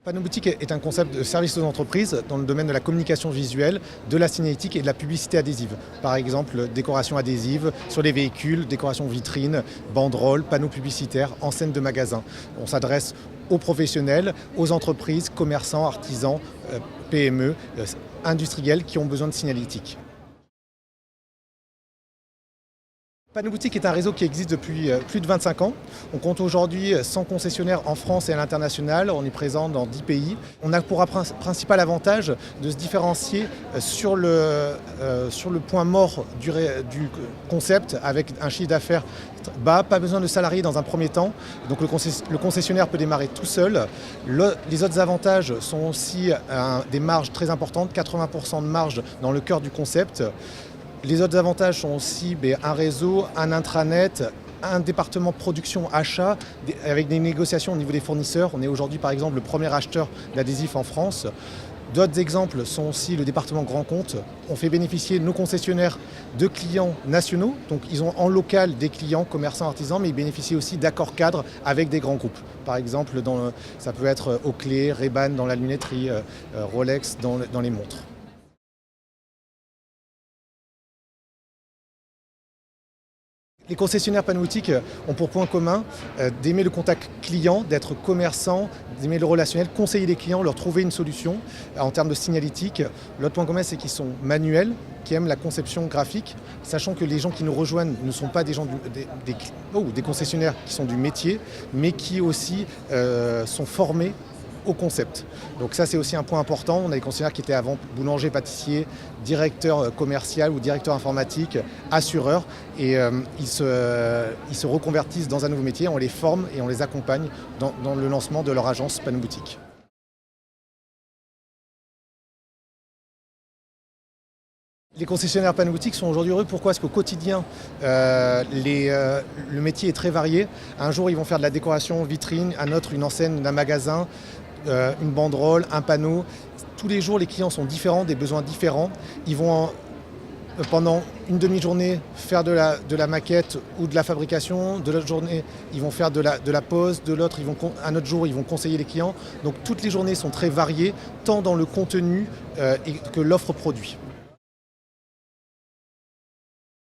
Panneau Boutique est un concept de service aux entreprises dans le domaine de la communication visuelle, de la signalétique et de la publicité adhésive. Par exemple, décoration adhésive sur les véhicules, décoration vitrine, banderoles, panneaux publicitaires, enseignes de magasins. On s'adresse aux professionnels, aux entreprises, commerçants, artisans, PME, industriels qui ont besoin de signalétique. Panneau Boutique est un réseau qui existe depuis plus de 25 ans. On compte aujourd'hui 100 concessionnaires en France et à l'international. On est présent dans 10 pays. On a pour principal avantage de se différencier sur le point mort du concept avec un chiffre d'affaires bas, pas besoin de salariés dans un premier temps. Donc le concessionnaire peut démarrer tout seul. Les autres avantages sont aussi des marges très importantes, 80% de marge dans le cœur du concept. Les autres avantages sont aussi un réseau, un intranet, un département production-achat avec des négociations au niveau des fournisseurs. On est aujourd'hui par exemple le premier acheteur d'adhésifs en France. D'autres exemples sont aussi le département grand compte. On fait bénéficier nos concessionnaires de clients nationaux. Donc ils ont en local des clients, commerçants, artisans, mais ils bénéficient aussi d'accords cadres avec des grands groupes. Par exemple, ça peut être Oakley, Ray-Ban dans la lunetterie, Rolex dans les montres. Les concessionnaires Panneau Boutique ont pour point commun d'aimer le contact client, d'être commerçant, d'aimer le relationnel, conseiller les clients, leur trouver une solution en termes de signalétique. L'autre point commun, c'est qu'ils sont manuels, qui aiment la conception graphique, sachant que les gens qui nous rejoignent ne sont pas des gens des concessionnaires qui sont du métier, mais qui aussi sont formés au concept. Donc ça c'est aussi un point important. On a des concessionnaires qui étaient avant boulanger, pâtissier, directeur commercial ou directeur informatique, assureur et ils se reconvertissent dans un nouveau métier, on les forme et on les accompagne dans le lancement de leur agence Panneau Boutique. Les concessionnaires Panneau Boutique sont aujourd'hui heureux. Pourquoi ? Parce qu'au quotidien, le métier est très varié. Un jour, ils vont faire de la décoration vitrine, un autre, une enseigne d'un magasin, une banderole, un panneau. Tous les jours, les clients sont différents, des besoins différents. Ils vont, pendant une demi-journée, faire de la maquette ou de la fabrication. De l'autre journée, ils vont faire de la pose. De l'autre, un autre jour, ils vont conseiller les clients. Donc toutes les journées sont très variées, tant dans le contenu que l'offre produit.